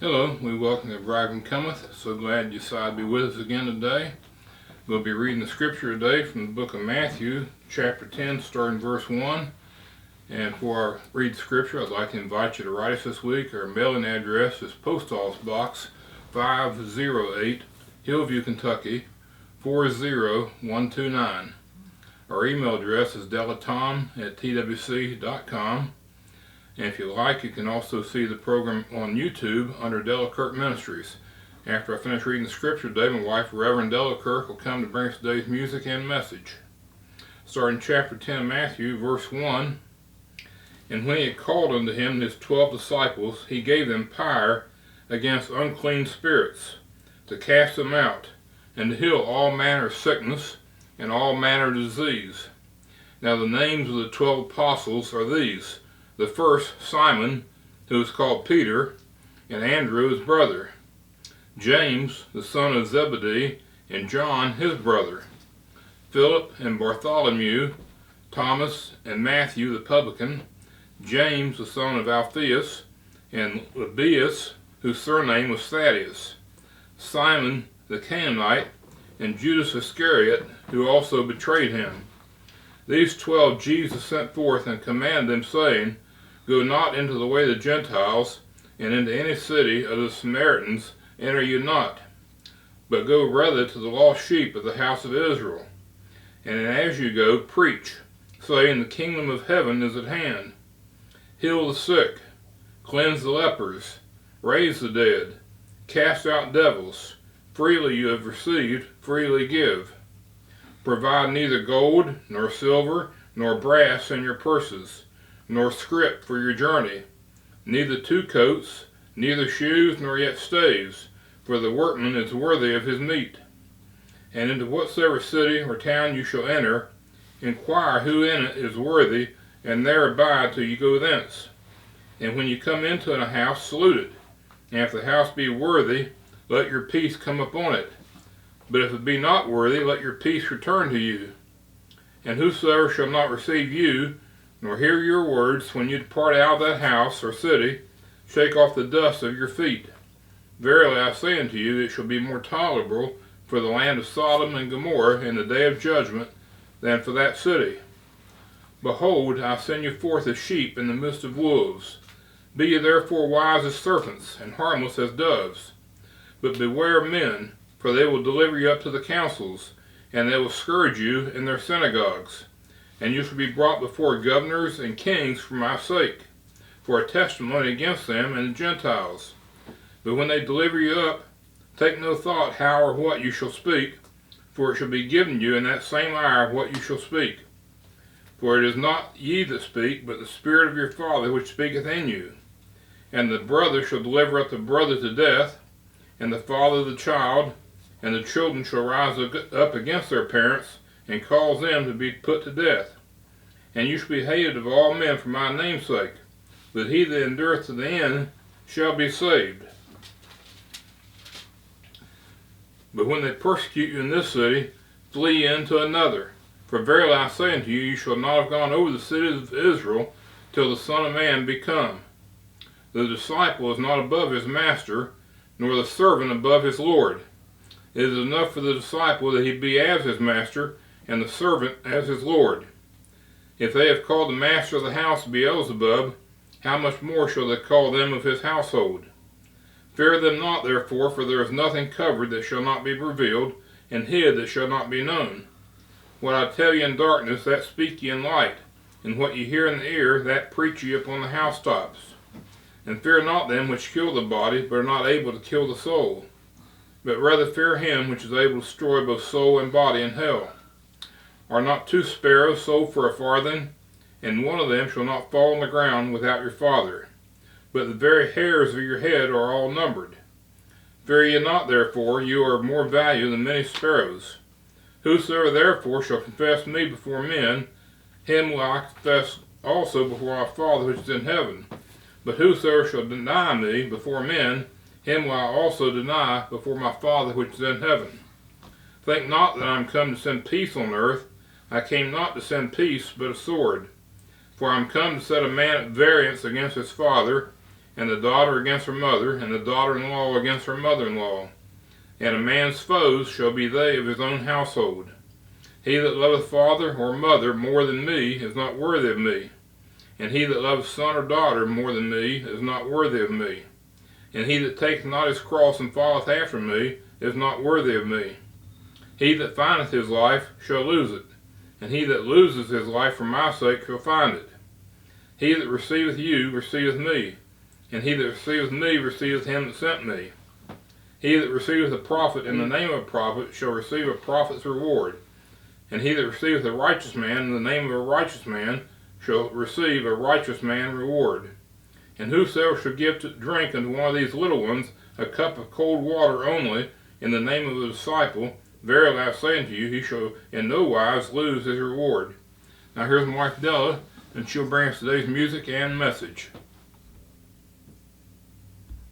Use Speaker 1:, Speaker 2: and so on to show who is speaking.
Speaker 1: Hello, we welcome you to Brigham Cometh. So glad you decided to be with us again today. We'll be reading the scripture today from the book of Matthew, chapter 10, starting verse 1. And before I read the scripture, I'd like to invite you to write us this week. Our mailing address is Post Office Box 508, Hillview, Kentucky 40129. Our email address is delatom@twc.com. And if you like, you can also see the program on YouTube under Della Kirk Ministries. After I finish reading the scripture today, my wife, Reverend Della Kirk, will come to bring us today's music and message. Starting chapter 10 of Matthew, verse 1. And when he had called unto him his 12 disciples, he gave them power against unclean spirits, to cast them out, and to heal all manner of sickness and all manner of disease. Now the names of the 12 apostles are these: the first, Simon, who is called Peter, and Andrew his brother, James, the son of Zebedee, and John his brother, Philip and Bartholomew, Thomas and Matthew the publican, James the son of Alphaeus, and Lebbaeus, whose surname was Thaddeus, Simon the Canaanite, and Judas Iscariot, who also betrayed him. These 12 Jesus sent forth and commanded them, saying, Go not into the way of the Gentiles, and into any city of the Samaritans enter you not, but go rather to the lost sheep of the house of Israel. And as you go, preach, saying, The kingdom of heaven is at hand. Heal the sick, cleanse the lepers, raise the dead, cast out devils. Freely you have received, freely give. Provide neither gold, nor silver, nor brass in your purses, nor scrip for your journey, neither 2 coats, neither shoes, nor yet staves, for the workman is worthy of his meat. And into whatsoever city or town you shall enter, inquire who in it is worthy, and there abide till you go thence. And when you come into a house, salute it. And if the house be worthy, let your peace come upon it. But if it be not worthy, let your peace return to you. And whosoever shall not receive you, nor hear your words, when you depart out of that house or city, shake off the dust of your feet. Verily I say unto you, it shall be more tolerable for the land of Sodom and Gomorrah in the day of judgment than for that city. Behold, I send you forth as sheep in the midst of wolves. Be ye therefore wise as serpents, and harmless as doves. But beware of men, for they will deliver you up to the councils, and they will scourge you in their synagogues. And you shall be brought before governors and kings for my sake, for a testimony against them and the Gentiles. But when they deliver you up, take no thought how or what you shall speak, for it shall be given you in that same hour what you shall speak. For it is not ye that speak, but the Spirit of your Father which speaketh in you. And the brother shall deliver up the brother to death, and the father the child, and the children shall rise up against their parents, and cause them to be put to death. And you shall be hated of all men for my name's sake, but he that endureth to the end shall be saved. But when they persecute you in this city, flee into another. For verily I say unto you, you shall not have gone over the cities of Israel till the Son of Man be come. The disciple is not above his master, nor the servant above his Lord. It is enough for the disciple that he be as his master, and the servant as his Lord. If they have called the master of the house Beelzebub, how much more shall they call them of his household? Fear them not therefore, for there is nothing covered that shall not be revealed, and hid that shall not be known. What I tell you in darkness, that speak ye in light, and what ye hear in the ear, that preach ye upon the housetops. And fear not them which kill the body, but are not able to kill the soul, but rather fear him which is able to destroy both soul and body in hell. Are not 2 sparrows sold for a farthing? And one of them shall not fall on the ground without your Father. But the very hairs of your head are all numbered. Fear ye not therefore, you are of more value than many sparrows. Whosoever therefore shall confess me before men, him will I confess also before my Father which is in heaven. But whosoever shall deny me before men, him will I also deny before my Father which is in heaven. Think not that I am come to send peace on earth. I came not to send peace, but a sword. For I am come to set a man at variance against his father, and the daughter against her mother, and the daughter-in-law against her mother-in-law. And a man's foes shall be they of his own household. He that loveth father or mother more than me is not worthy of me. And he that loveth son or daughter more than me is not worthy of me. And he that taketh not his cross and followeth after me is not worthy of me. He that findeth his life shall lose it, and he that loses his life for my sake shall find it. He that receiveth you receiveth me, and he that receiveth me receiveth him that sent me. He that receiveth a prophet in the name of a prophet shall receive a prophet's reward, and he that receiveth a righteous man in the name of a righteous man shall receive a righteous man reward. And whosoever shall give to drink unto one of these little ones a cup of cold water only in the name of a disciple, verily I say unto you, he shall in no wise lose his reward. Now here's my wife Della, and she'll bring us today's music and message.